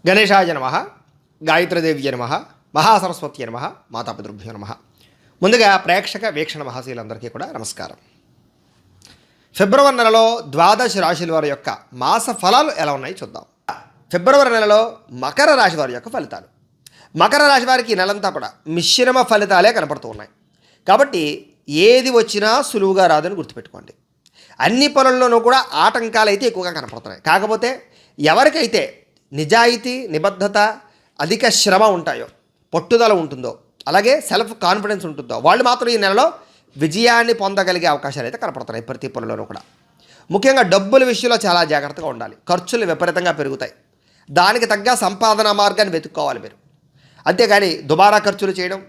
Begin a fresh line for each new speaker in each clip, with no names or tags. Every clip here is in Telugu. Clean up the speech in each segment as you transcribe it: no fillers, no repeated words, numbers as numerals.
గణేశాయ నమః, గాయత్రీదేవ్య నమః, మహాసరస్వతి నమః, మాతాపితృభ్యో నమః. ముందుగా ప్రేక్షక వీక్షణ మహాశీలందరికీ కూడా నమస్కారం. ఫిబ్రవరి నెలలో ద్వాదశ రాశుల వారి యొక్క మాస ఫలాలు ఎలా ఉన్నాయి చూద్దాం. ఫిబ్రవరి నెలలో మకర రాశి వారి యొక్క ఫలితాలు. మకర రాశి వారికి ఈ నెలంతా కూడా మిశ్రమ ఫలితాలే కనపడుతూ ఉన్నాయి. కాబట్టి ఏది వచ్చినా సులువుగా రాదని గుర్తుపెట్టుకోండి. అన్ని పనుల్లోనూ కూడా ఆటంకాలు అయితే ఎక్కువగా కనపడుతున్నాయి. కాకపోతే ఎవరికైతే నిజాయితీ, నిబద్ధత, అధిక శ్రమ ఉంటాయో, పట్టుదల ఉంటుందో, అలాగే సెల్ఫ్ కాన్ఫిడెన్స్ ఉంటుందో వాళ్ళు మాత్రం ఈ నెలలో విజయాన్ని పొందగలిగే అవకాశాలు అయితే కనపడుతున్నాయి ప్రతి పనుల్లోనూ కూడా. ముఖ్యంగా డబ్బుల విషయంలో చాలా జాగ్రత్తగా ఉండాలి. ఖర్చులు విపరీతంగా పెరుగుతాయి. దానికి తగ్గ సంపాదన మార్గాన్ని వెతుక్కోవాలి మీరు. అంతేగాని దుబారా ఖర్చులు చేయడం,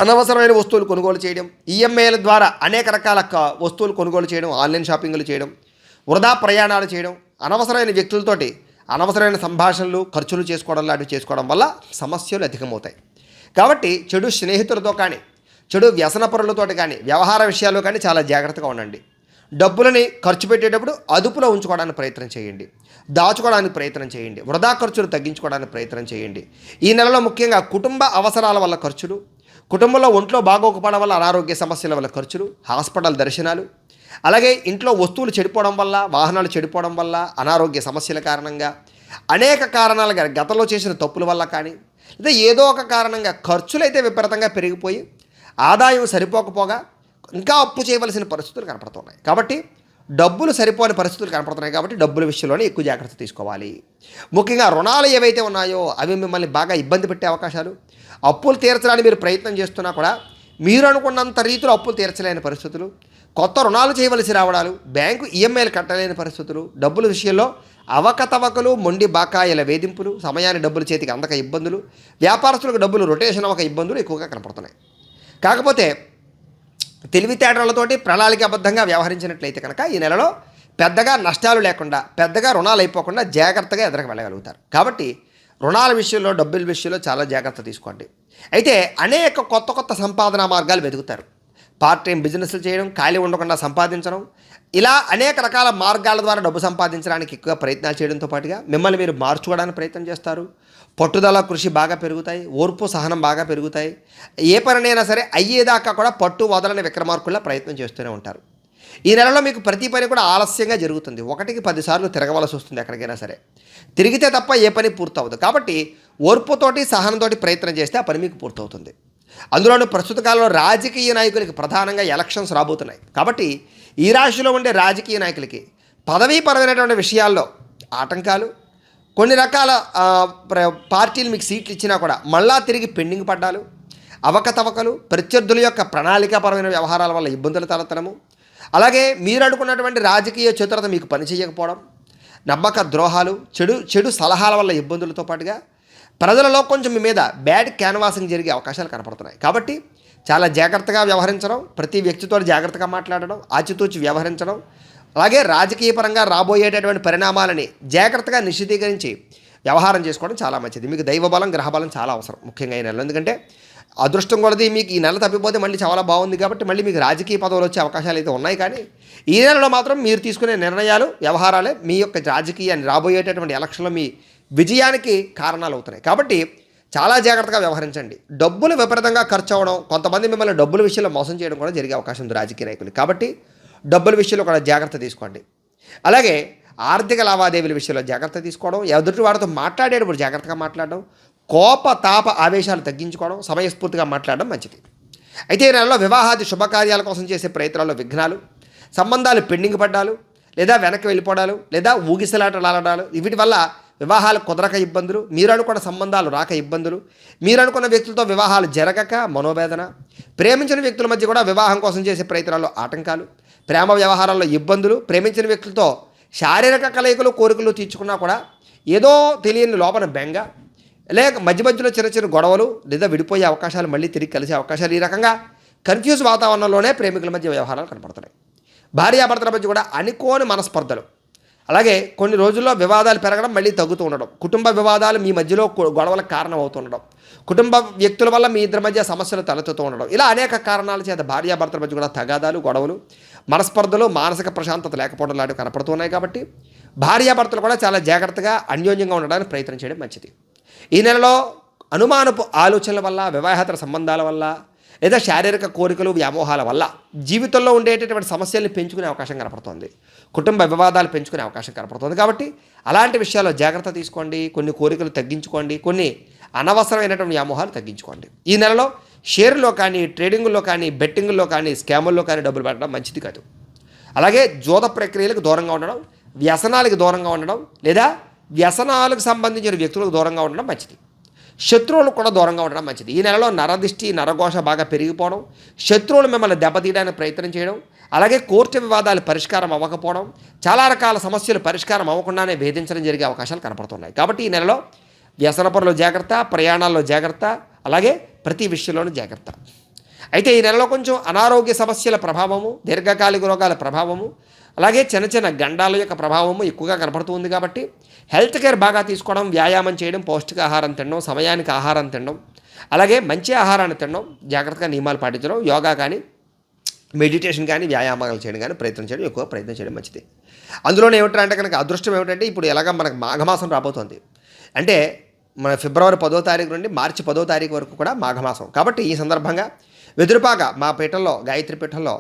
అనవసరమైన వస్తువులు కొనుగోలు చేయడం, ఈఎంఐల ద్వారా అనేక రకాల వస్తువులు కొనుగోలు చేయడం, ఆన్లైన్ షాపింగ్లు చేయడం, వృధా ప్రయాణాలు చేయడం, అనవసరమైన వ్యక్తులతోటి అనవసరమైన సంభాషణలు, ఖర్చులు చేసుకోవడం లాంటివి చేసుకోవడం వల్ల సమస్యలు అధికమవుతాయి. కాబట్టి చెడు స్నేహితులతో కానీ, చెడు వ్యసన పరులతోటి కానీ, వ్యవహార విషయాల్లో కానీ చాలా జాగ్రత్తగా ఉండండి. డబ్బులని ఖర్చు పెట్టేటప్పుడు అదుపులో ఉంచుకోవడానికి ప్రయత్నం చేయండి. దాచుకోవడానికి ప్రయత్నం చేయండి. వృధా ఖర్చులు తగ్గించుకోవడానికి ప్రయత్నం చేయండి. ఈ నెలలో ముఖ్యంగా కుటుంబ అవసరాల వల్ల ఖర్చులు, కుటుంబంలో ఒంట్లో బాగోకపోవడం వల్ల అనారోగ్య సమస్యల వల్ల ఖర్చులు, హాస్పిటల్ దర్శనాలు, అలాగే ఇంట్లో వస్తువులు చెడిపోవడం వల్ల, వాహనాలు చెడిపోవడం వల్ల, అనారోగ్య సమస్యల కారణంగా, అనేక కారణాలుగా గతంలో చేసిన తప్పుల వల్ల కానీ, లేదా ఏదో ఒక కారణంగా ఖర్చులు అయితే విపరీతంగా పెరిగిపోయి ఆదాయం సరిపోకపోగా ఇంకా అప్పు చేయవలసిన పరిస్థితులు కనపడుతున్నాయి. కాబట్టి డబ్బులు సరిపోని పరిస్థితులు కనపడుతున్నాయి. కాబట్టి డబ్బుల విషయంలోనే ఎక్కువ జాగ్రత్త తీసుకోవాలి. ముఖ్యంగా రుణాలు ఏవైతే ఉన్నాయో అవి మిమ్మల్ని బాగా ఇబ్బంది పెట్టే అవకాశాలు, అప్పులు తీర్చడానికి మీరు ప్రయత్నం చేస్తున్నా కూడా మీరు అనుకున్నంత రీతిలో అప్పులు తీర్చలేని పరిస్థితులు, కొత్త రుణాలు చేయవలసి రావడాలు, బ్యాంకు ఈఎంఐలు కట్టలేని పరిస్థితులు, డబ్బుల విషయంలో అవకతవకలు, మొండి బాకాయిల వేధింపులు, సమయాన్ని డబ్బులు చేతికి అందక ఇబ్బందులు, వ్యాపారస్తులకు డబ్బులు రొటేషన్ అవ్వక ఇబ్బందులు ఎక్కువగా కనపడుతున్నాయి. కాకపోతే తెలివితేటలతోటి ప్రణాళికాబద్ధంగా వ్యవహరించినట్లయితే కనుక ఈ నెలలో పెద్దగా నష్టాలు లేకుండా, పెద్దగా రుణాలు అయిపోకుండా జాగ్రత్తగా ఎదురుకు వెళ్ళగలుగుతారు. కాబట్టి రుణాల విషయంలో, డబ్బుల విషయంలో చాలా జాగ్రత్త తీసుకోండి. అయితే అనేక కొత్త సంపాదనా మార్గాలు వెతుకుతారు. పార్ట్ టైం బిజినెస్లు చేయడం, ఖాళీ ఉండకుండా సంపాదించడం, ఇలా అనేక రకాల మార్గాల ద్వారా డబ్బు సంపాదించడానికి ఎక్కువ ప్రయత్నాలు చేయడంతో పాటుగా మిమ్మల్ని మీరు మార్చుకోవడానికి ప్రయత్నం చేస్తారు. పట్టుదల, కృషి బాగా పెరుగుతాయి. ఓర్పు, సహనం బాగా పెరుగుతాయి. ఏ పనినైనా సరే అయ్యేదాకా కూడా పట్టు వదలని విక్రమార్కుల్లా ప్రయత్నం చేస్తూనే ఉంటారు. ఈ నెలలో మీకు ప్రతి పని కూడా ఆలస్యంగా జరుగుతుంది. 1కి 10 సార్లు తిరగవలసి వస్తుంది ఎక్కడికైనా సరే. తిరిగితే తప్ప ఏ పని పూర్తవదు. కాబట్టి ఓర్పుతోటి, సహనంతోటి ప్రయత్నం చేస్తే ఆ పని మీకు పూర్తవుతుంది. అందులోనూ ప్రస్తుత కాలంలో రాజకీయ నాయకులకి ప్రధానంగా ఎలక్షన్స్ రాబోతున్నాయి. కాబట్టి ఈ రాశిలో ఉండే రాజకీయ నాయకులకి పదవీపరమైనటువంటి విషయాల్లో ఆటంకాలు, కొన్ని రకాల పార్టీలు మీకు సీట్లు ఇచ్చినా కూడా మళ్ళా తిరిగి పెండింగ్ పడ్డాలు, అవకతవకలు, ప్రత్యర్థుల యొక్క ప్రణాళికాపరమైన వ్యవహారాల వల్ల ఇబ్బందులు తలెత్తడము, అలాగే మీరు అనుకున్నటువంటి రాజకీయ చతురత మీకు పనిచేయకపోవడం, నమ్మక ద్రోహాలు, చెడు సలహాల వల్ల ఇబ్బందులతో పాటుగా ప్రజలలో కొంచెం మీ మీద బ్యాడ్ క్యాన్వాసింగ్ జరిగే అవకాశాలు కనపడుతున్నాయి. కాబట్టి చాలా జాగ్రత్తగా వ్యవహరించడం, ప్రతి వ్యక్తితో జాగ్రత్తగా మాట్లాడడం, ఆచితూచి వ్యవహరించడం, అలాగే రాజకీయ పరంగా రాబోయేటటువంటి పరిణామాలని జాగ్రత్తగా నిశ్చితీకరించి వ్యవహారం చేసుకోవడం చాలా మంచిది. మీకు దైవబలం, గ్రహబలం చాలా అవసరం ముఖ్యంగా ఈ నెలలో. ఎందుకంటే అదృష్టం కొలది మీకు ఈ నెల తప్పిపోతే మళ్ళీ చాలా బాగుంది. కాబట్టి మళ్ళీ మీకు రాజకీయ పదవులు వచ్చే అవకాశాలు అయితే ఉన్నాయి. కానీ ఈ నెలలో మాత్రం మీరు తీసుకునే నిర్ణయాలు, వ్యవహారాలే మీ యొక్క రాజకీయాన్ని, రాబోయేటటువంటి ఎలక్షన్లో మీ విజయానికి కారణాలు అవుతున్నాయి. కాబట్టి చాలా జాగ్రత్తగా వ్యవహరించండి. డబ్బులు విపరీతంగా ఖర్చు అవ్వడం, కొంతమంది మిమ్మల్ని డబ్బుల విషయంలో మోసం చేయడం కూడా జరిగే అవకాశం ఉంది రాజకీయ నాయకులు. కాబట్టి డబ్బుల విషయంలో కూడా జాగ్రత్త తీసుకోండి. అలాగే ఆర్థిక లావాదేవీల విషయంలో జాగ్రత్త తీసుకోవడం, ఎదుటి వారితో మాట్లాడేటప్పుడు జాగ్రత్తగా మాట్లాడడం, కోప తాప ఆవేశాలు తగ్గించుకోవడం, సమయస్ఫూర్తిగా మాట్లాడడం మంచిది. అయితే ఈ నెలలో వివాహాది శుభకార్యాల కోసం చేసే ప్రయత్నాల్లో విఘ్నాలు, సంబంధాలు పెండింగ్ పడ్డాలు, లేదా వెనక్కి వెళ్ళిపోవడాలు, లేదా ఊగిసలాటలాడాలు, వీటి వల్ల వివాహాలు కుదరక ఇబ్బందులు, మీరు అనుకున్న సంబంధాలు రాక ఇబ్బందులు, మీరు అనుకున్న వ్యక్తులతో వివాహాలు జరగక మనోవేదన, ప్రేమించిన వ్యక్తుల మధ్య కూడా వివాహం కోసం చేసే ప్రయత్నాల్లో ఆటంకాలు, ప్రేమ వ్యవహారాల్లో ఇబ్బందులు, ప్రేమించిన వ్యక్తులతో శారీరక కలయికలు, కోరికలు తీర్చుకున్నా కూడా ఏదో తెలియని లోపల బెంగ, లేక మధ్యలో చిన్న గొడవలు, లేదా విడిపోయే అవకాశాలు, మళ్ళీ తిరిగి కలిసే అవకాశాలు, ఈ రకంగా కన్ఫ్యూజ్ వాతావరణంలోనే ప్రేమికుల మధ్య వ్యవహారాలు కనపడుతున్నాయి. భార్యాభర్తల మధ్య కూడా అనుకోని మనస్పర్ధలు, అలాగే కొన్ని రోజుల్లో వివాదాలు పెరగడం, మళ్ళీ తగ్గుతూ ఉండడం, కుటుంబ వివాదాలు మీ మధ్యలో గొడవలకు కారణం అవుతుండడం, కుటుంబ వ్యక్తుల వల్ల మీ ఇద్దరి మధ్య సమస్యలు తలెత్తుతూ ఉండడం, ఇలా అనేక కారణాల చేత భార్యాభర్తల మధ్య కూడా తగాదాలు, గొడవలు, మనస్పర్ధలు, మానసిక ప్రశాంతత లేకపోవడం లాంటివి కనపడుతున్నాయి. కాబట్టి భార్యాభర్తలు కూడా చాలా జాగ్రత్తగా అన్యోన్యంగా ఉండడానికి ప్రయత్నం చేయడం మంచిది. ఈ నెలలో అనుమానపు ఆలోచనల వల్ల, వివాహేతర సంబంధాల వల్ల, లేదా శారీరక కోరికలు, వ్యామోహాల వల్ల జీవితంలో ఉండేటటువంటి సమస్యల్ని పెంచుకునే అవకాశం కనపడుతుంది. కుటుంబ వివాదాలు పెంచుకునే అవకాశం కనపడుతుంది. కాబట్టి అలాంటి విషయాల్లో జాగ్రత్త తీసుకోండి. కొన్ని కోరికలు తగ్గించుకోండి. కొన్ని అనవసరమైనటువంటి వ్యామోహాలు తగ్గించుకోండి. ఈ నెలలో షేర్లో కానీ, ట్రేడింగుల్లో కానీ, బెట్టింగుల్లో కానీ, స్కాముల్లో కానీ డబ్బులు పెట్టడం మంచిది కాదు. అలాగే జోద ప్రక్రియలకు దూరంగా ఉండడం, వ్యసనాలకు దూరంగా ఉండడం, లేదా వ్యసనాలకు సంబంధించిన వ్యక్తులకు దూరంగా ఉండడం మంచిది. శత్రువులకు కూడా దూరంగా ఉండడం మంచిది. ఈ నెలలో నరదిష్టి, నరఘోష బాగా పెరిగిపోవడం, శత్రువులు మిమ్మల్ని దెబ్బతీయడానికి ప్రయత్నం చేయడం, అలాగే కోర్టు వివాదాలు పరిష్కారం అవ్వకపోవడం, చాలా రకాల సమస్యలు పరిష్కారం అవ్వకుండానే వేధించడం జరిగే అవకాశాలు కనపడుతున్నాయి. కాబట్టి ఈ నెలలో వ్యసనపరులు జాగ్రత్త, ప్రయాణాల్లో జాగ్రత్త, అలాగే ప్రతి విషయంలోనూ జాగ్రత్త. అయితే ఈ నెలలో కొంచెం అనారోగ్య సమస్యల ప్రభావము, దీర్ఘకాలిక రోగాల ప్రభావము, అలాగే చిన్న చిన్న గండాల యొక్క ప్రభావము ఎక్కువగా కనపడుతుంది. కాబట్టి హెల్త్ కేర్ బాగా తీసుకోవడం, వ్యాయామం చేయడం, పౌష్టికాహారం తినడం, సమయానికి ఆహారం తినడం, అలాగే మంచి ఆహారాన్ని తినడం, జాగ్రత్తగా నియమాలు పాటించడం, యోగా కానీ, మెడిటేషన్ కానీ, వ్యాయామాలు చేయడం కానీ ప్రయత్నం చేయడం మంచిది. అందులోనే ఏమిటంటే కనుక అదృష్టం ఏమిటంటే ఇప్పుడు ఎలాగ మనకు మాఘమాసం రాబోతోంది. అంటే మన ఫిబ్రవరి 10వ తారీఖు నుండి మార్చి 10వ తారీఖు వరకు కూడా మాఘమాసం. కాబట్టి ఈ సందర్భంగా వెదురుపాక మా పీఠంలో, గాయత్రి పీఠంలో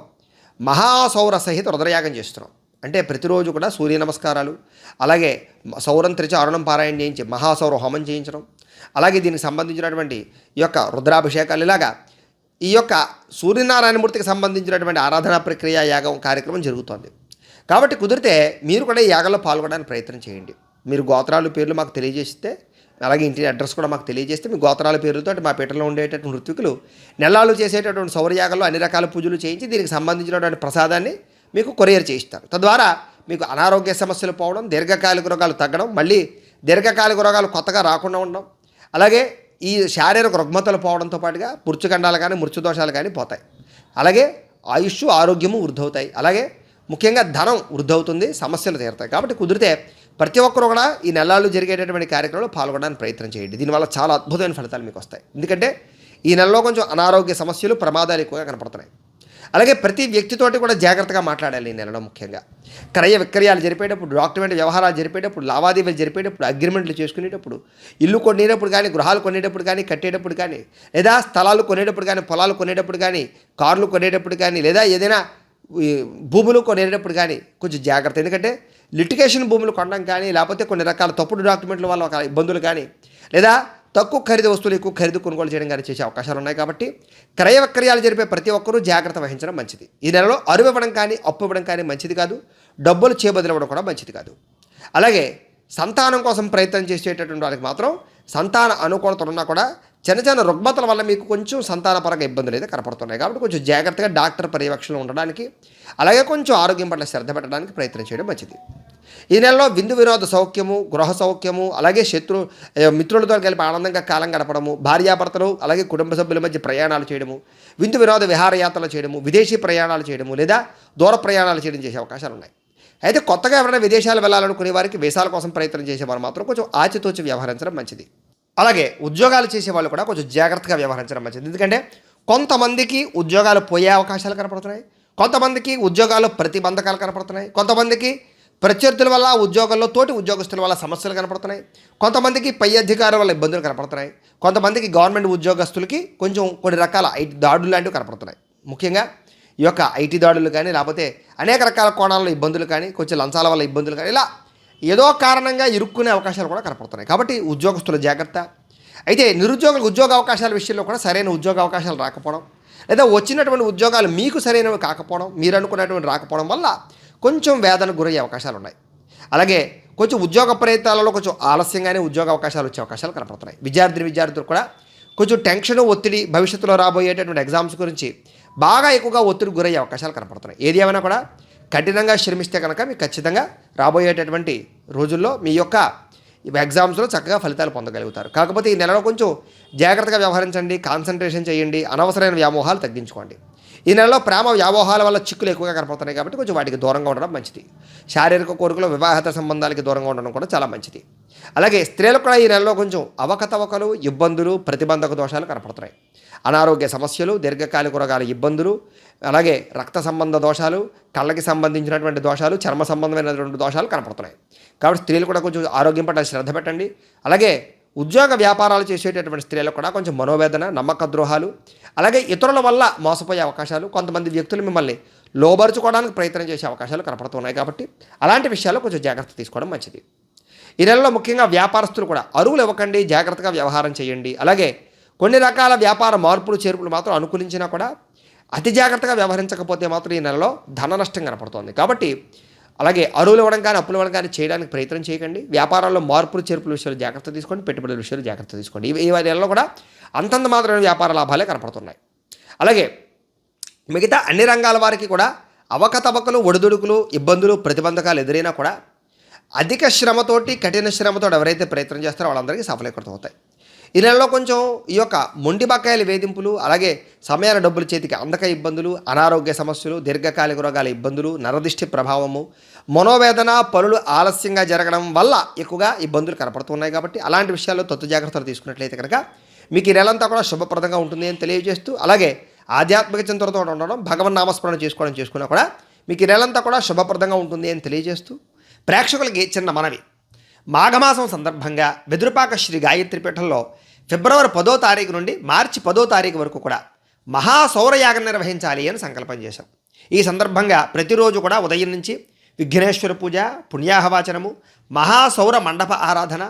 మహాసౌర సహిత రుద్రయాగం చేస్తున్నాం. అంటే ప్రతిరోజు కూడా సూర్య నమస్కారాలు, అలాగే సౌరం తెరిచి అరుణం పారాయణ చేయించి మహాసౌర హోమం చేయించడం, అలాగే దీనికి సంబంధించినటువంటి ఈ యొక్క రుద్రాభిషేకాలు, ఇలాగా ఈ యొక్క సూర్యనారాయణమూర్తికి సంబంధించినటువంటి ఆరాధనా ప్రక్రియ యాగం కార్యక్రమం జరుగుతోంది. కాబట్టి కుదిరితే మీరు కూడా ఈ యాగంలో పాల్గొనడానికి ప్రయత్నం చేయండి. మీరు గోత్రాలు పేర్లు మాకు తెలియజేస్తే, అలాగే ఇంటి అడ్రస్ కూడా మాకు తెలియజేస్తే మీ గోత్రాల పేరుతో మా పీఠంలో ఉండేటటువంటి ఋత్వికులు నెలలు చేసేటటువంటి సౌరయాగంలో అన్ని రకాల పూజలు చేయించి దీనికి సంబంధించినటువంటి ప్రసాదాన్ని మీకు కొరియర్ చేయిస్తారు. తద్వారా మీకు అనారోగ్య సమస్యలు పోవడం, దీర్ఘకాలిక రోగాలు తగ్గడం, మళ్ళీ దీర్ఘకాలిక రోగాలు కొత్తగా రాకుండా ఉండడం, అలాగే ఈ శారీరక రుగ్మతలు పోవడంతో పాటుగా పురుచుకండాలు కానీ, మృత్యుదోషాలు కానీ పోతాయి. అలాగే ఆయుష్, ఆరోగ్యము వృద్ధవుతాయి. అలాగే ముఖ్యంగా ధనం వృద్ధవుతుంది, సమస్యలు తీరుతాయి. కాబట్టి కుదిరితే ప్రతి ఒక్కరు కూడా ఈ నెలలు జరిగేటటువంటి కార్యక్రమంలో పాల్గొనడానికి ప్రయత్నం చేయండి. దీనివల్ల చాలా అద్భుతమైన ఫలితాలు మీకు వస్తాయి. ఎందుకంటే ఈ నెలలో కొంచెం అనారోగ్య సమస్యలు, ప్రమాదాలు ఎక్కువగా కనపడుతున్నాయి. అలాగే ప్రతి వ్యక్తితోటి కూడా జాగ్రత్తగా మాట్లాడాలి ఈ నెలలో. ముఖ్యంగా క్రయ విక్రయాలు జరిపేటప్పుడు, డాక్యుమెంట్ వ్యవహారాలు జరిపేటప్పుడు, లావాదేవీలు జరిపేటప్పుడు, అగ్రిమెంట్లు చేసుకునేటప్పుడు, ఇల్లు కొనేటప్పుడు కానీ, గృహాలు కొనేటప్పుడు కానీ, కట్టేటప్పుడు కానీ, లేదా స్థలాలు కొనేటప్పుడు కానీ, పొలాలు కొనేటప్పుడు కానీ, కార్లు కొనేటప్పుడు కానీ, లేదా ఏదైనా భూములు కొనేటప్పుడు కానీ కొంచెం జాగ్రత్త. ఎందుకంటే లిటిగేషన్ భూములు కొనడం కానీ, లేకపోతే కొన్ని రకాల తప్పుడు డాక్యుమెంట్ల వల్ల ఒక ఇబ్బందులు కానీ, లేదా తక్కువ ఖరీదు వస్తువులు ఎక్కువ ఖరీదు కొనుగోలు చేయడం కానీ చేసే అవకాశాలు ఉన్నాయి. కాబట్టి క్రయ విక్రయాలు జరిపే ప్రతి ఒక్కరూ జాగ్రత్త వహించడం మంచిది. ఈ నెలలో అరువు ఇవ్వడం కానీ, అప్పు ఇవ్వడం కానీ మంచిది కాదు. డబ్బులు చేబదిలివ్వడం కూడా మంచిది కాదు. అలాగే సంతానం కోసం ప్రయత్నం చేసేటటువంటి వాళ్ళకి మాత్రం సంతాన అనుకూలత ఉన్నా కూడా చిన్న చిన్న రుగ్మతల వల్ల మీకు కొంచెం సంతానపరంగా ఇబ్బందులు అయితే కనపడుతున్నాయి. కాబట్టి కొంచెం జాగ్రత్తగా డాక్టర్ పర్యవేక్షణలో ఉండడానికి, అలాగే కొంచెం ఆరోగ్యం పట్ల శ్రద్ధ పెట్టడానికి ప్రయత్నం చేయడం మంచిది. ఈ నెలలో విందు వినోద సౌఖ్యము, గృహ సౌఖ్యము, అలాగే మిత్రులతో కలిపి ఆనందంగా కాలం గడపడము, భార్యాభర్తలు అలాగే కుటుంబ సభ్యుల మధ్య ప్రయాణాలు చేయడము, విందు వినోద విహారయాత్రలు చేయడము, విదేశీ ప్రయాణాలు చేయడము, లేదా దూర ప్రయాణాలు చేయడం చేసే అవకాశాలు ఉన్నాయి. అయితే కొత్తగా ఎవరైనా విదేశాలు వెళ్ళాలనుకునే వారికి వీసాల కోసం ప్రయత్నం చేసేవారు మాత్రం కొంచెం ఆచితూచి వ్యవహరించడం మంచిది. అలాగే ఉద్యోగాలు చేసే వాళ్ళు కూడా కొంచెం జాగ్రత్తగా వ్యవహరించడం మంచిది. ఎందుకంటే కొంతమందికి ఉద్యోగాలు పోయే అవకాశాలు కనపడుతున్నాయి, కొంతమందికి ఉద్యోగాల్లో ప్రతిబంధకాలు కనపడుతున్నాయి, కొంతమందికి ప్రత్యర్థుల వల్ల ఉద్యోగంలో తోటి ఉద్యోగస్తుల వల్ల సమస్యలు కనపడుతున్నాయి, కొంతమందికి పై అధికారుల వల్ల ఇబ్బందులు కనపడుతున్నాయి, కొంతమందికి గవర్నమెంట్ ఉద్యోగస్తులకి కొంచెం కొన్ని రకాల ఐటీ దాడులు లాంటివి కనపడుతున్నాయి. ముఖ్యంగా ఈ యొక్క ఐటీ దాడులు కానీ, లేకపోతే అనేక రకాల కోణాల్లో ఇబ్బందులు కానీ, కొంచెం లంచాల వల్ల ఇబ్బందులు కానీ, ఇలా ఏదో కారణంగా ఇరుక్కునే అవకాశాలు కూడా కనపడుతున్నాయి. కాబట్టి ఉద్యోగస్తుల జాగ్రత్త. అయితే నిరుద్యోగులకు ఉద్యోగ అవకాశాల విషయంలో కూడా సరైన ఉద్యోగ అవకాశాలు రాకపోవడం, లేదా వచ్చినటువంటి ఉద్యోగాలు మీకు సరైనవి కాకపోవడం, మీరు అనుకున్నటువంటి రాకపోవడం వల్ల కొంచెం వేదనకు గురయ్యే అవకాశాలు ఉన్నాయి. అలాగే కొంచెం ఉద్యోగ ప్రయత్నాలలో కొంచెం ఆలస్యంగానే ఉద్యోగ అవకాశాలు వచ్చే అవకాశాలు కనపడుతున్నాయి. విద్యార్థులు కూడా కొంచెం టెన్షన్, ఒత్తిడి, భవిష్యత్తులో రాబోయేటటువంటి ఎగ్జామ్స్ గురించి బాగా ఎక్కువగా ఒత్తిడి గురయ్యే అవకాశాలు కనపడుతున్నాయి. ఏది ఏమైనా కూడా కఠినంగా శ్రమిస్తే కనుక మీకు ఖచ్చితంగా రాబోయేటటువంటి రోజుల్లో మీ యొక్క ఎగ్జామ్స్లో చక్కగా ఫలితాలు పొందగలుగుతారు. కాకపోతే ఈ నెలలో కొంచెం జాగ్రత్తగా వ్యవహరించండి, కాన్సన్ట్రేషన్ చేయండి, అనవసరమైన వ్యామోహాలు తగ్గించుకోండి. ఈ నెలలో ప్రేమ వ్యామోహాల వల్ల చిక్కులు ఎక్కువగా కనపడుతున్నాయి కాబట్టి కొంచెం వాటికి దూరంగా ఉండడం మంచిది. శారీరక కోరికలు, వివాహేతర సంబంధాలకి దూరంగా ఉండడం కూడా చాలా మంచిది. అలాగే స్త్రీలకు కూడా ఈ నెలలో కొంచెం అవకతవకలు, ఇబ్బందులు, ప్రతిబంధక దోషాలు కనపడుతున్నాయి. అనారోగ్య సమస్యలు, దీర్ఘకాలిక రోగాల ఇబ్బందులు, అలాగే రక్త సంబంధ దోషాలు, కళ్ళకి సంబంధించినటువంటి దోషాలు, చర్మ సంబంధమైనటువంటి దోషాలు కనపడుతున్నాయి. కాబట్టి స్త్రీలు కూడా కొంచెం ఆరోగ్యం పట్ల శ్రద్ధ పెట్టండి. అలాగే ఉద్యోగ వ్యాపారాలు చేసేటటువంటి స్త్రీలకు కూడా కొంచెం మనోవేదన, నమ్మక ద్రోహాలు, అలాగే ఇతరుల వల్ల మోసపోయే అవకాశాలు, కొంతమంది వ్యక్తులు మిమ్మల్ని లోబరుచుకోవడానికి ప్రయత్నం చేసే అవకాశాలు కనపడుతున్నాయి. కాబట్టి అలాంటి విషయాల్లో కొంచెం జాగ్రత్త తీసుకోవడం మంచిది. ఈ నెలలో ముఖ్యంగా వ్యాపారస్తులు కూడా అరువులు ఇవ్వకండి, జాగ్రత్తగా వ్యవహారం చేయండి. అలాగే కొన్ని రకాల వ్యాపార మార్పులు చేర్పులు మాత్రం అనుకూలించినా కూడా అతి జాగ్రత్తగా వ్యవహరించకపోతే మాత్రం ఈ నెలలో ధన నష్టం కనపడుతోంది. కాబట్టి అలాగే అరువులు ఇవ్వడం కానీ, అప్పులు ఇవ్వడం కానీ చేయడానికి ప్రయత్నం చేయకండి. వ్యాపారాల్లో మార్పులు చేర్పుల విషయాలు జాగ్రత్త తీసుకోండి, పెట్టుబడుల విషయాలు జాగ్రత్త తీసుకోండి. ఈ నెలలో కూడా అంతంత మాత్రమే వ్యాపార లాభాలే కనపడుతున్నాయి. అలాగే మిగతా అన్ని రంగాల వారికి కూడా అవకతవకలు, ఒడిదుడుకులు, ఇబ్బందులు, ప్రతిబంధకాలు ఎదురైనా కూడా అధిక శ్రమతోటి, కఠిన శ్రమతో ఎవరైతే ప్రయత్నం చేస్తారో వాళ్ళందరికీ సఫలీకృతం అవుతాయి. ఈ నెలలో కొంచెం ఈ యొక్క మొండి బకాయిల వేధింపులు, అలాగే సమయాల డబ్బులు చేతికి అందక ఇబ్బందులు, అనారోగ్య సమస్యలు, దీర్ఘకాలిక రోగాల ఇబ్బందులు, నరదిష్టి ప్రభావము, మనోవేదన, పనులు ఆలస్యంగా జరగడం వల్ల ఎక్కువగా ఇబ్బందులు కనపడుతున్నాయి. కాబట్టి అలాంటి విషయాల్లో తొత్తు జాగ్రత్తలు తీసుకున్నట్లయితే కనుక మీకు ఈ నెలంతా కూడా శుభప్రదంగా ఉంటుంది అని తెలియజేస్తూ, అలాగే ఆధ్యాత్మిక చింతనతో ఉండడం, భగవన్ నామస్మరణ చేసుకున్నా కూడా మీకు ఈ నెలంతా కూడా శుభప్రదంగా ఉంటుంది అని తెలియజేస్తూ, ప్రేక్షకులకి చిన్న మనవి. మాఘమాసం సందర్భంగా వెదురుపాక శ్రీ గాయత్రి పీఠంలో ఫిబ్రవరి 10వ తారీఖు నుండి మార్చి 10వ తారీఖు వరకు కూడా మహాసౌరయాగం నిర్వహించాలి అని సంకల్పం చేశాం. ఈ సందర్భంగా ప్రతిరోజు కూడా ఉదయం నుంచి విఘ్నేశ్వర పూజ, పుణ్యాహవాచనము, మహాసౌర మండప ఆరాధన,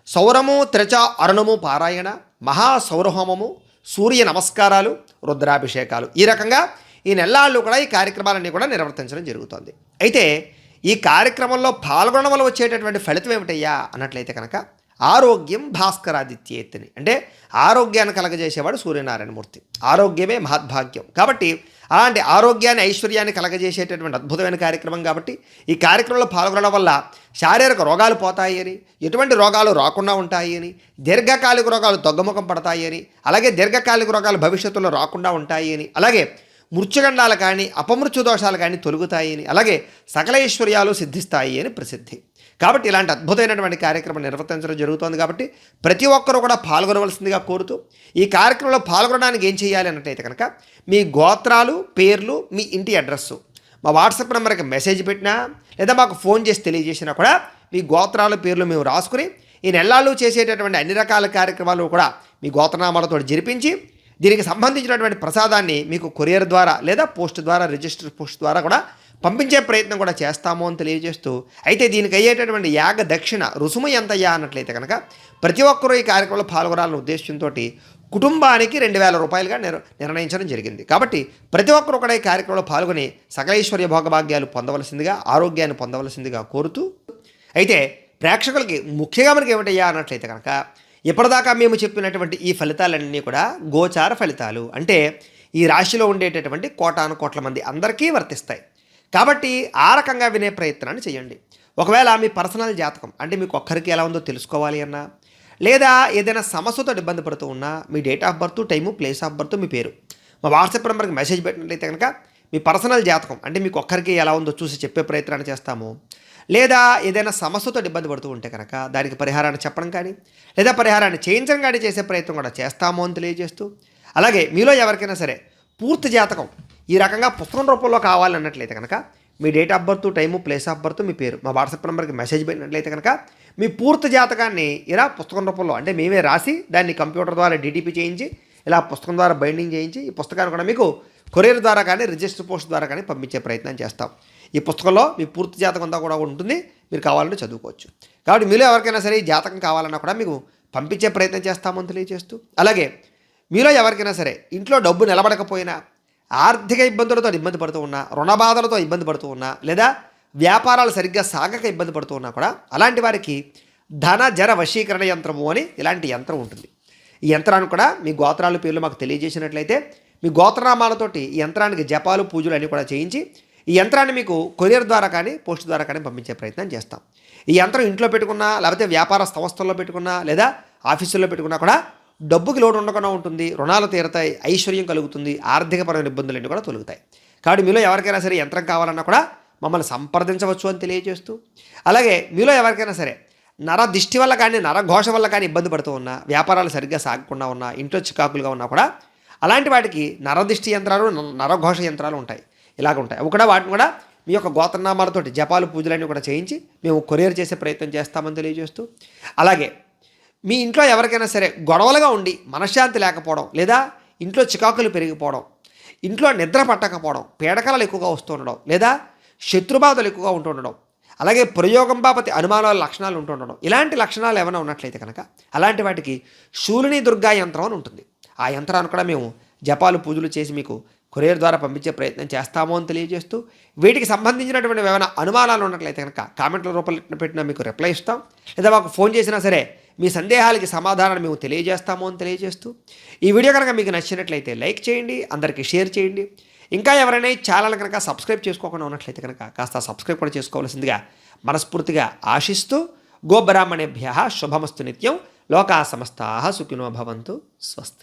సౌరము త్రిచ అరుణము పారాయణ, మహాసౌరహోమము, సూర్య నమస్కారాలు, రుద్రాభిషేకాలు, ఈ రకంగా ఈ నెల్లాళ్ళు కూడా ఈ కార్యక్రమాలన్నీ కూడా నిర్వర్తించడం జరుగుతుంది. అయితే ఈ కార్యక్రమంలో పాల్గొనడం వల్ల వచ్చేటటువంటి ఫలితం ఏమిటయ్యా అన్నట్లయితే కనుక ఆరోగ్యం భాస్కరాదిత్యేత్తిని, అంటే ఆరోగ్యాన్ని కలగజేసేవాడు సూర్యనారాయణమూర్తి. ఆరోగ్యమే మహద్భాగ్యం. కాబట్టి అలాంటి ఆరోగ్యాన్ని, ఐశ్వర్యాన్ని కలగజేసేటటువంటి అద్భుతమైన కార్యక్రమం. కాబట్టి ఈ కార్యక్రమంలో పాల్గొనడం వల్ల శారీరక రోగాలు పోతాయి అని, ఎటువంటి రోగాలు రాకుండా ఉంటాయి అని, దీర్ఘకాలిక రోగాలు తగ్గుముఖం పడతాయి అని, అలాగే దీర్ఘకాలిక రోగాలు భవిష్యత్తులో రాకుండా ఉంటాయి అని, అలాగే మృత్యుగండాలు కానీ, అపమృత్యు దోషాలు కానీ తొలుగుతాయి అని, అలాగే సకల ఐశ్వర్యాలు సిద్ధిస్తాయి అని ప్రసిద్ధి. కాబట్టి ఇలాంటి అద్భుతమైనటువంటి కార్యక్రమం నిర్వర్తించడం జరుగుతోంది. కాబట్టి ప్రతి ఒక్కరూ కూడా పాల్గొనవలసిందిగా కోరుతూ, ఈ కార్యక్రమంలో పాల్గొనడానికి ఏం చేయాలి అన్నట్టయితే కనుక మీ గోత్రాలు, పేర్లు, మీ ఇంటి అడ్రస్సు మా వాట్సాప్ నెంబర్కి మెసేజ్ పెట్టినా లేదా మాకు ఫోన్ చేసి తెలియజేసినా కూడా మీ గోత్రాలు, పేర్లు మేము రాసుకుని ఈ నెలలు చేసేటటువంటి అన్ని రకాల కార్యక్రమాలు కూడా మీ గోత్రనామాలతో జరిపించి దీనికి సంబంధించినటువంటి ప్రసాదాన్ని మీకు కొరియర్ ద్వారా లేదా పోస్ట్ ద్వారా, రిజిస్టర్ పోస్ట్ ద్వారా కూడా పంపించే ప్రయత్నం కూడా చేస్తాము అని తెలియజేస్తూ, అయితే దీనికి అయ్యేటటువంటి యాగ దక్షిణ రుసుము ఎంతయ్యా అన్నట్లయితే కనుక ప్రతి ఒక్కరూ ఈ కార్యక్రమంలో పాల్గొనాలనే ఉద్దేశంతో కుటుంబానికి 2,000 రూపాయలుగా నిర్ణయించడం జరిగింది. కాబట్టి ప్రతి ఒక్కరూ కూడా ఈ కార్యక్రమంలో పాల్గొని సకలైశ్వర్య భోగభాగ్యాలు పొందవలసిందిగా, ఆరోగ్యాన్ని పొందవలసిందిగా కోరుతూ, అయితే ప్రేక్షకులకి ముఖ్యంగా మనకి ఏమిటయ్యా అన్నట్లయితే కనుక ఇప్పటిదాకా మేము చెప్పినటువంటి ఈ ఫలితాలన్నీ కూడా గోచార ఫలితాలు, అంటే ఈ రాశిలో ఉండేటటువంటి కోటాను కోట్ల మంది అందరికీ వర్తిస్తాయి. కాబట్టి ఆ రకంగా వినే ప్రయత్నాన్ని చేయండి. ఒకవేళ మీ పర్సనల్ జాతకం, అంటే మీకు ఒక్కరికి ఎలా ఉందో తెలుసుకోవాలి అన్నా, లేదా ఏదైనా సమస్యతో ఇబ్బంది పడుతూ ఉన్నా మీ date of birth, time, place of birth, మీ పేరు మా వాట్సాప్ నెంబర్కి మెసేజ్ పెట్టినట్లయితే కనుక మీ పర్సనల్ జాతకం, అంటే మీకు ఒక్కరికి ఎలా ఉందో చూసి చెప్పే ప్రయత్నాన్ని చేస్తాము. లేదా ఏదైనా సమస్యతో ఇబ్బంది పడుతూ ఉంటే కనుక దానికి పరిహారాన్ని చెప్పడం కానీ, లేదా పరిహారాన్ని చేయించడం కానీ చేసే ప్రయత్నం కూడా చేస్తాము అని తెలియజేస్తూ, అలాగే మీలో ఎవరికైనా సరే పూర్తి జాతకం ఈ రకంగా పుస్తకం రూపంలో కావాలన్నట్లయితే కనుక మీ date of birth, time, place of birth, మీ పేరు మా వాట్సాప్ నెంబర్కి మెసేజ్ పెట్టినట్లయితే కనుక మీ పూర్తి జాతకాన్ని ఇలా పుస్తకం రూపంలో, అంటే మేమే రాసి దాన్ని కంప్యూటర్ ద్వారా డిటిపి చేయించి ఇలా పుస్తకం ద్వారా బైండింగ్ చేయించి ఈ పుస్తకాన్ని కూడా మీకు కొరియర్ ద్వారా కానీ, రిజిస్టర్ పోస్ట్ ద్వారా కానీ పంపించే ప్రయత్నం చేస్తాం. ఈ పుస్తకంలో మీ పూర్తి జాతకం అంతా కూడా ఉంటుంది, మీరు కావాలంటే చదువుకోవచ్చు. కాబట్టి మీలో ఎవరికైనా సరే ఈ జాతకం కావాలన్నా కూడా మీకు పంపించే ప్రయత్నం చేస్తామని తెలియజేస్తూ, అలాగే మీలో ఎవరికైనా సరే ఇంట్లో డబ్బు నిలబడకపోయినా, ఆర్థిక ఇబ్బందులతో ఇబ్బంది పడుతూ ఉన్నా, రుణ బాధలతో ఇబ్బంది పడుతూ ఉన్నా, లేదా వ్యాపారాలు సరిగ్గా సాగక ఇబ్బంది పడుతూ ఉన్నా కూడా అలాంటి వారికి ధన జర వశీకరణ యంత్రము అని ఇలాంటి యంత్రం ఉంటుంది. ఈ యంత్రాన్ని కూడా మీ గోత్రాలు, పేర్లు మాకు తెలియజేసినట్లయితే మీ గోత్రనామాలతోటి ఈ యంత్రానికి జపాలు, పూజలు అన్నీ కూడా చేయించి ఈ యంత్రాన్ని మీకు కొరియర్ ద్వారా కానీ, పోస్ట్ ద్వారా కానీ పంపించే ప్రయత్నం చేస్తాం. ఈ యంత్రం ఇంట్లో పెట్టుకున్నా, లేకపోతే వ్యాపార సంస్థల్లో పెట్టుకున్నా, లేదా ఆఫీసుల్లో పెట్టుకున్నా కూడా డబ్బుకి లోటు ఉండకుండా ఉంటుంది, రుణాలు తీరతాయి, ఐశ్వర్యం కలుగుతుంది, ఆర్థికపరమైన ఇబ్బందులన్నీ కూడా తొలుగుతాయి. కాబట్టి మీలో ఎవరికైనా సరే యంత్రం కావాలన్నా కూడా మమ్మల్ని సంప్రదించవచ్చు అని తెలియజేస్తూ, అలాగే మీలో ఎవరికైనా సరే నర దిష్టి వల్ల కానీ నరఘోష వల్ల కానీ ఇబ్బంది పడుతూ ఉన్నా, వ్యాపారాలు సరిగ్గా సాగకుండా ఉన్నా, ఇంట్లో చికాకులుగా ఉన్నా కూడా అలాంటి వాటికి నరదిష్టి యంత్రాలు, నరఘోష యంత్రాలు ఉంటాయి. ఇలాగ ఉంటాయి. అవి కూడా వాటిని కూడా మీ యొక్క గోత్రనామాలతోటి జపాలు పూజలన్నీ కూడా చేయించి మేము కొరియర్ చేసే ప్రయత్నం చేస్తామని తెలియజేస్తూ, అలాగే మీ ఇంట్లో ఎవరికైనా సరే గొడవలుగా ఉండి మనశ్శాంతి లేకపోవడం, లేదా ఇంట్లో చికాకులు పెరిగిపోవడం, ఇంట్లో నిద్ర పట్టకపోవడం, పీడకలలు ఎక్కువగా వస్తూ ఉండడం, లేదా శత్రుబాధలు ఎక్కువగా ఉంటూ ఉండడం, అలాగే ప్రయోగం బాపతి అనుమానాల లక్షణాలు ఉంటూ ఉండడం, ఇలాంటి లక్షణాలు ఏమైనా ఉన్నట్లయితే కనుక అలాంటి వాటికి శూలిని దుర్గా యంత్రం అని ఉంటుంది. ఆ యంత్రాన్ని కూడా మేము జపాలు పూజలు చేసి మీకు కొరియర్ ద్వారా పంపించే ప్రయత్నం చేస్తాము అని తెలియజేస్తూ, వీటికి సంబంధించినటువంటి ఏమైనా అనుమానాలు ఉన్నట్లయితే కనుక కామెంట్ల రూపంలో పెట్టినా మీకు రిప్లై ఇస్తాం, లేదా మాకు ఫోన్ చేసినా సరే మీ సందేహాలకి సమాధానాన్ని మేము తెలియజేస్తాము అని తెలియజేస్తూ, ఈ వీడియో కనుక మీకు నచ్చినట్లయితే లైక్ చేయండి, అందరికీ షేర్ చేయండి. ఇంకా ఎవరైనా ఈ ఛానల్ కనుక సబ్స్క్రైబ్ చేసుకోకుండా ఉన్నట్లయితే కనుక కాస్త సబ్స్క్రైబ్ కూడా చేసుకోవాల్సిందిగా మనస్ఫూర్తిగా ఆశిస్తూ, గోబ్రాహ్మణేభ్యః శుభమస్తు నిత్యం, లోకా సమస్తాః సుఖినో భవంతు, స్వస్తి.